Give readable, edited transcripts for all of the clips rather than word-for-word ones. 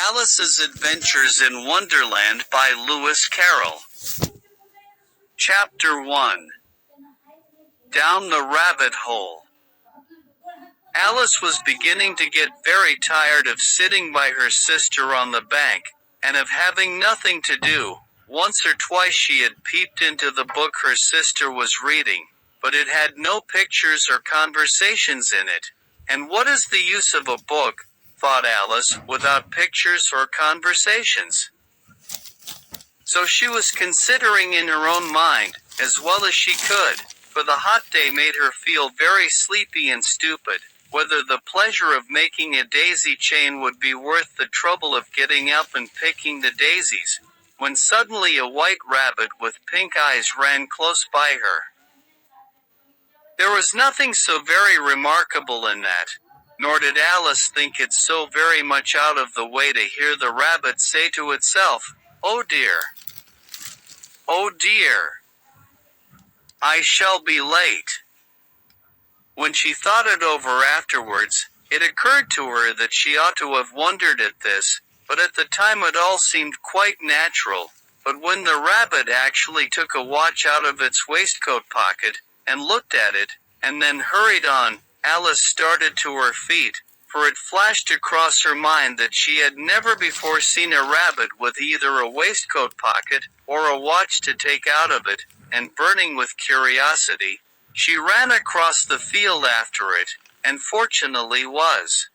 Alice's Adventures in Wonderland by Lewis Carroll. Chapter 1. Down the Rabbit Hole. Alice was beginning to get very tired of sitting by her sister on the bank, and of having nothing to do. Once or twice she had peeped into the book her sister was reading, but it had no pictures or conversations in it. And what is the use of a book, thought Alice, without pictures or conversations? So she was considering in her own mind, as well as she could, for the hot day made her feel very sleepy and stupid, whether the pleasure of making a daisy chain would be worth the trouble of getting up and picking the daisies, when suddenly a white rabbit with pink eyes ran close by her. There was nothing so very remarkable in that, nor did Alice think it so very much out of the way to hear the rabbit say to itself, "Oh dear! Oh dear! I shall be late." When she thought it over afterwards, it occurred to her that she ought to have wondered at this, but at the time it all seemed quite natural. But when the rabbit actually took a watch out of its waistcoat pocket, and looked at it, and then hurried on, Alice started to her feet, for it flashed across her mind that she had never before seen a rabbit with either a waistcoat pocket, or a watch to take out of it, and burning with curiosity, she ran across the field after it, and fortunately was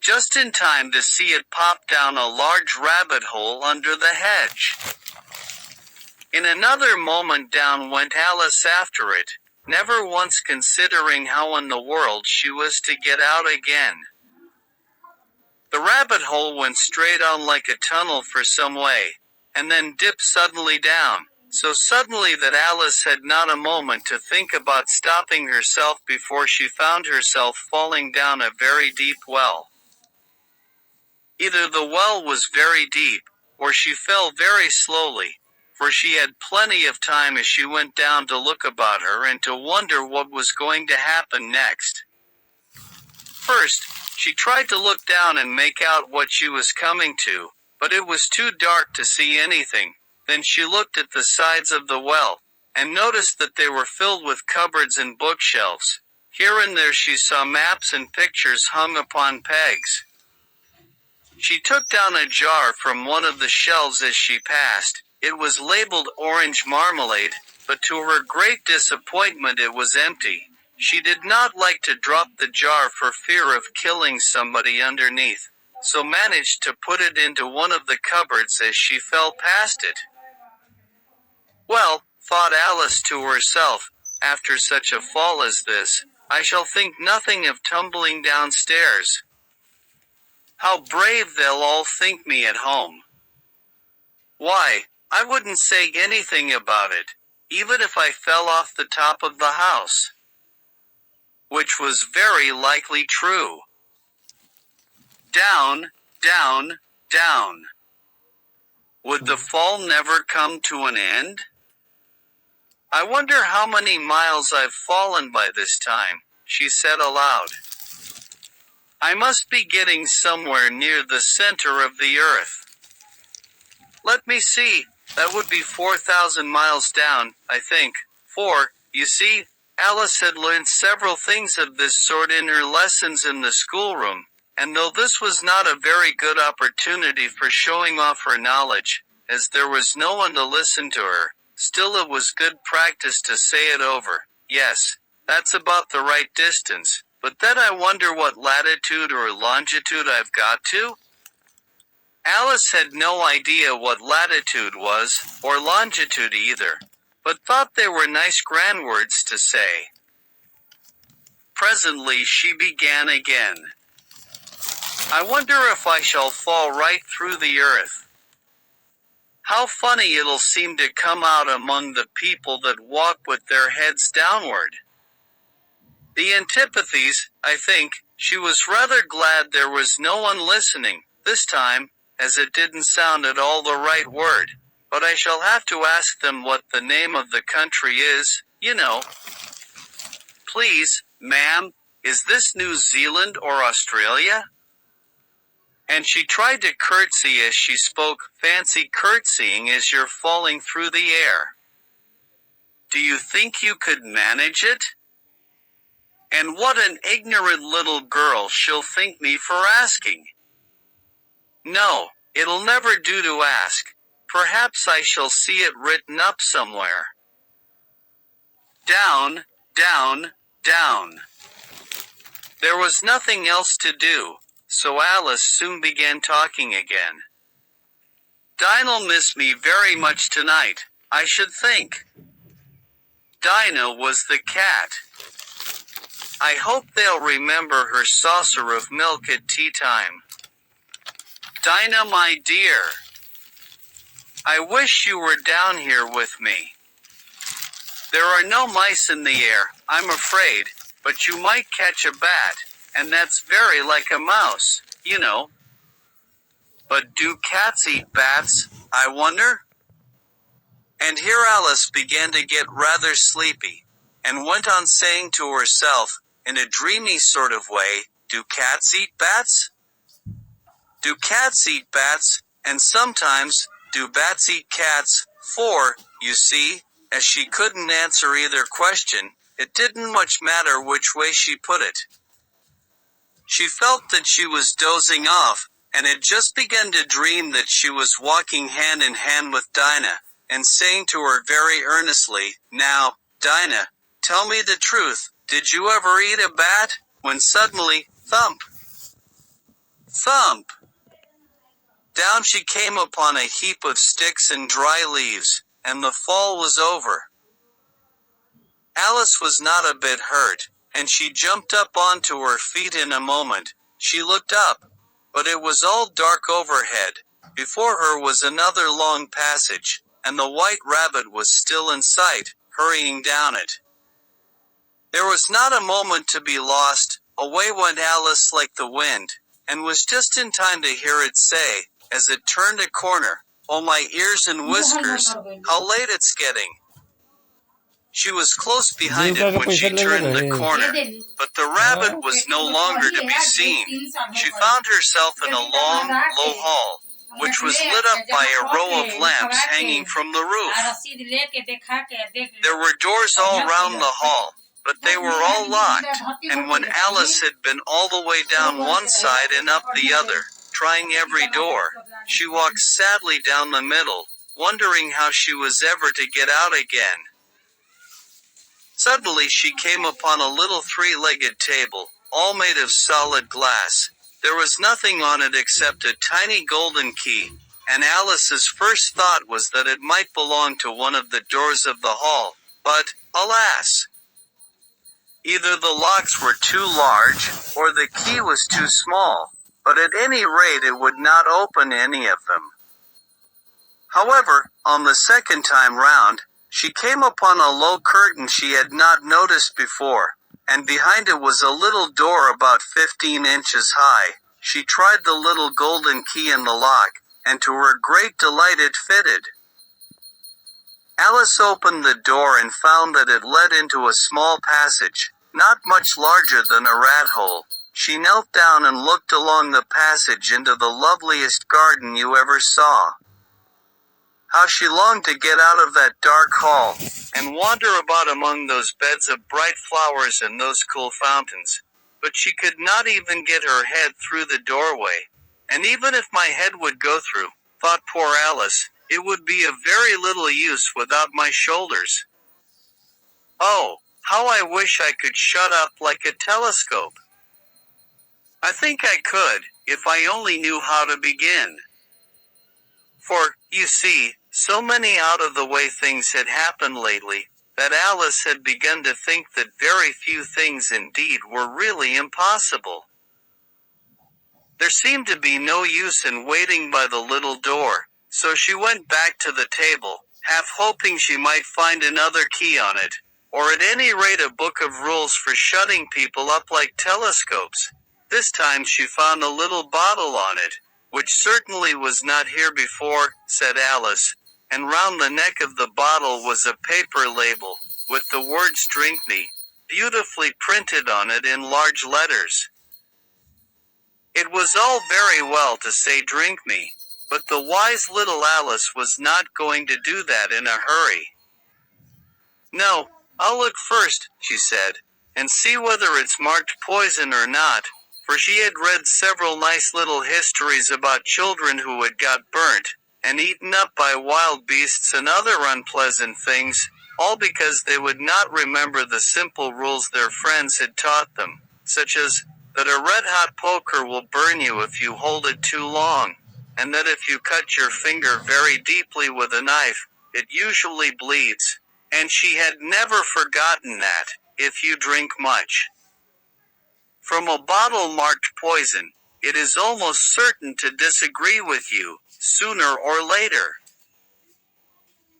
just in time to see it pop down a large rabbit hole under the hedge. In another moment down went Alice after it, never once considering how in the world she was to get out again. The rabbit hole went straight on like a tunnel for some way, and then dipped suddenly down, so suddenly that Alice had not a moment to think about stopping herself before she found herself falling down a very deep well. Either the well was very deep, or she fell very slowly, for she had plenty of time as she went down to look about her and to wonder what was going to happen next. First, she tried to look down and make out what she was coming to, but it was too dark to see anything. Then she looked at the sides of the well, and noticed that they were filled with cupboards and bookshelves. Here and there she saw maps and pictures hung upon pegs. She took down a jar from one of the shelves as she passed. It was labeled orange marmalade, but to her great disappointment it was empty. She did not like to drop the jar for fear of killing somebody underneath, so managed to put it into one of the cupboards as she fell past it. Well, thought Alice to herself, after such a fall as this, I shall think nothing of tumbling downstairs. How brave they'll all think me at home. Why, I wouldn't say anything about it, even if I fell off the top of the house. Which was very likely true. Down, down, down. Would the fall never come to an end? I wonder how many miles I've fallen by this time, she said aloud. I must be getting somewhere near the center of the earth. Let me see, that would be 4,000 miles down, I think, for, you see, Alice had learned several things of this sort in her lessons in the schoolroom, and though this was not a very good opportunity for showing off her knowledge, as there was no one to listen to her, still it was good practice to say it over. Yes, that's about the right distance, but then I wonder what latitude or longitude I've got to? Alice had no idea what latitude was, or longitude either, but thought they were nice grand words to say. Presently she began again. I wonder if I shall fall right through the earth. How funny it'll seem to come out among the people that walk with their heads downward. The antipathies, I think, she was rather glad there was no one listening, this time, as it didn't sound at all the right word, but I shall have to ask them what the name of the country is, you know. Please, ma'am, is this New Zealand or Australia? And she tried to curtsy as she spoke. Fancy curtsying as you're falling through the air. Do you think you could manage it? And what an ignorant little girl she'll think me for asking. No, it'll never do to ask. Perhaps I shall see it written up somewhere. Down, down, down. There was nothing else to do, so Alice soon began talking again. Dinah'll miss me very much tonight, I should think. Dinah was the cat. I hope they'll remember her saucer of milk at tea time. Dinah, my dear. I wish you were down here with me. There are no mice in the air, I'm afraid, but you might catch a bat, and that's very like a mouse, you know. But do cats eat bats, I wonder? And here Alice began to get rather sleepy, and went on saying to herself, in a dreamy sort of way, do cats eat bats? Do cats eat bats, and sometimes, do bats eat cats? For, you see, as she couldn't answer either question, it didn't much matter which way she put it. She felt that she was dozing off, and had just begun to dream that she was walking hand in hand with Dinah, and saying to her very earnestly, now, Dinah, tell me the truth, did you ever eat a bat? When suddenly, thump! Thump! Down she came upon a heap of sticks and dry leaves, and the fall was over. Alice was not a bit hurt, and she jumped up onto her feet in a moment. She looked up, but it was all dark overhead. Before her was another long passage, and the white rabbit was still in sight, hurrying down it. There was not a moment to be lost. Away went Alice like the wind, and was just in time to hear it say, as it turned a corner, oh my ears and whiskers, how late it's getting. She was close behind it when she turned the corner, but the rabbit was no longer to be seen. She found herself in a long, low hall, which was lit up by a row of lamps hanging from the roof. There were doors all round the hall, but they were all locked, and when Alice had been all the way down one side and up the other, trying every door, she walked sadly down the middle, wondering how she was ever to get out again. Suddenly she came upon a little three-legged table, all made of solid glass. There was nothing on it except a tiny golden key, and Alice's first thought was that it might belong to one of the doors of the hall, but, alas! Either the locks were too large, or the key was too small, but at any rate it would not open any of them. However, on the second time round, she came upon a low curtain she had not noticed before, and behind it was a little door about 15 inches high. She tried the little golden key in the lock, and to her great delight it fitted. Alice opened the door and found that it led into a small passage, not much larger than a rat hole. She knelt down and looked along the passage into the loveliest garden you ever saw. How she longed to get out of that dark hall, and wander about among those beds of bright flowers and those cool fountains. But she could not even get her head through the doorway. And even if my head would go through, thought poor Alice, it would be of very little use without my shoulders. Oh, how I wish I could shut up like a telescope. I think I could, if I only knew how to begin. For, you see, so many out-of-the-way things had happened lately, that Alice had begun to think that very few things indeed were really impossible. There seemed to be no use in waiting by the little door, so she went back to the table, half hoping she might find another key on it, or at any rate a book of rules for shutting people up like telescopes. This time she found a little bottle on it, which certainly was not here before, said Alice, and round the neck of the bottle was a paper label, with the words "Drink Me," beautifully printed on it in large letters. It was all very well to say drink me, but the wise little Alice was not going to do that in a hurry. No, I'll look first, she said, and see whether it's marked poison or not, for she had read several nice little histories about children who had got burnt, and eaten up by wild beasts and other unpleasant things, all because they would not remember the simple rules their friends had taught them, such as, that a red-hot poker will burn you if you hold it too long, and that if you cut your finger very deeply with a knife, it usually bleeds. And she had never forgotten that, if you drink much from a bottle marked poison, it is almost certain to disagree with you, sooner or later.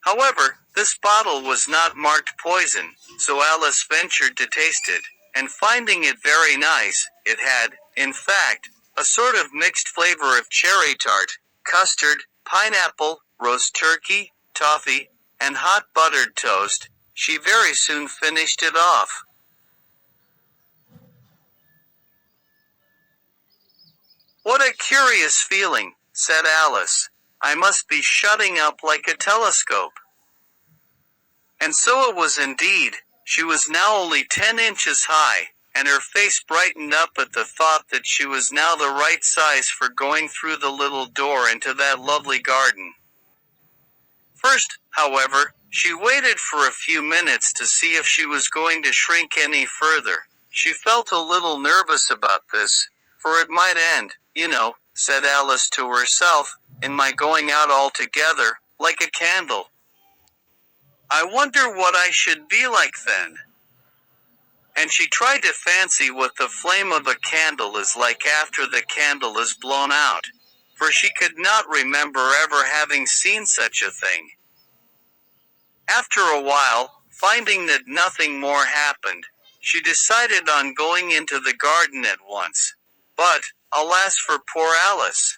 However, this bottle was not marked poison, so Alice ventured to taste it, and finding it very nice, it had, in fact, a sort of mixed flavor of cherry tart, custard, pineapple, roast turkey, toffee, and hot buttered toast. She very soon finished it off. What a curious feeling, said Alice. I must be shutting up like a telescope. And so it was indeed. She was now only 10 inches high, and her face brightened up at the thought that she was now the right size for going through the little door into that lovely garden. First, however, she waited for a few minutes to see if she was going to shrink any further. She felt a little nervous about this, for it might end, said Alice to herself, in my going out altogether, like a candle. I wonder what I should be like then. And she tried to fancy what the flame of a candle is like after the candle is blown out, for she could not remember ever having seen such a thing. After a while, finding that nothing more happened, she decided on going into the garden at once. But, alas for poor Alice!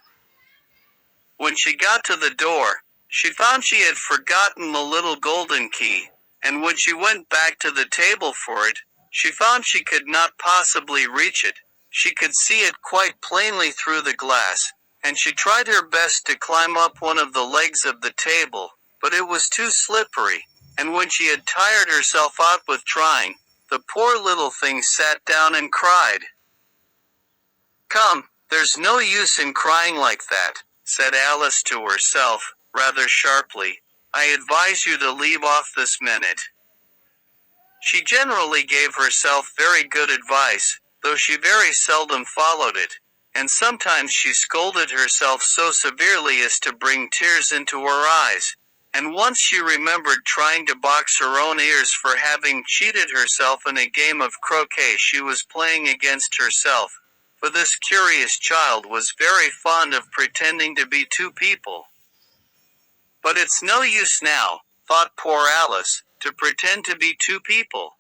When she got to the door, she found she had forgotten the little golden key, and when she went back to the table for it, she found she could not possibly reach it. She could see it quite plainly through the glass, and she tried her best to climb up one of the legs of the table, but it was too slippery, and when she had tired herself out with trying, the poor little thing sat down and cried. Come, there's no use in crying like that, said Alice to herself, rather sharply. I advise you to leave off this minute. She generally gave herself very good advice, though she very seldom followed it, and sometimes she scolded herself so severely as to bring tears into her eyes, and once she remembered trying to box her own ears for having cheated herself in a game of croquet she was playing against herself, for this curious child was very fond of pretending to be two people. But it's no use now, thought poor Alice, to pretend to be two people.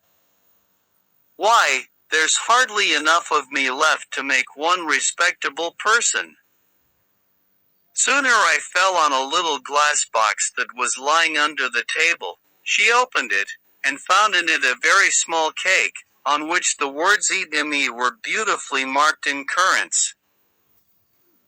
Why, there's hardly enough of me left to make one respectable person. Sooner I fell on a little glass box that was lying under the table. She opened it, and found in it a very small cake, on which the words eat me were beautifully marked in currants.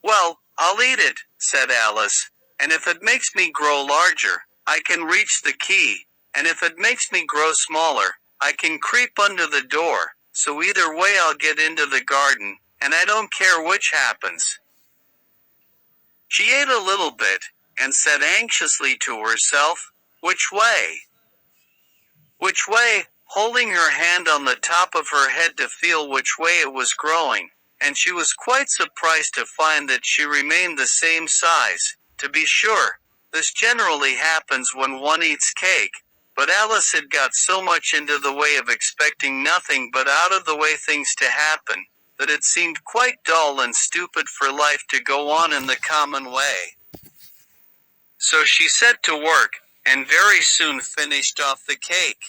Well, I'll eat it, said Alice, and if it makes me grow larger, I can reach the key, and if it makes me grow smaller, I can creep under the door, so either way I'll get into the garden, and I don't care which happens. She ate a little bit, and said anxiously to herself, which way? Which way, holding her hand on the top of her head to feel which way it was growing, and she was quite surprised to find that she remained the same size. To be sure, this generally happens when one eats cake, but Alice had got so much into the way of expecting nothing but out-of-the-way things to happen, that it seemed quite dull and stupid for life to go on in the common way. So she set to work, and very soon finished off the cake.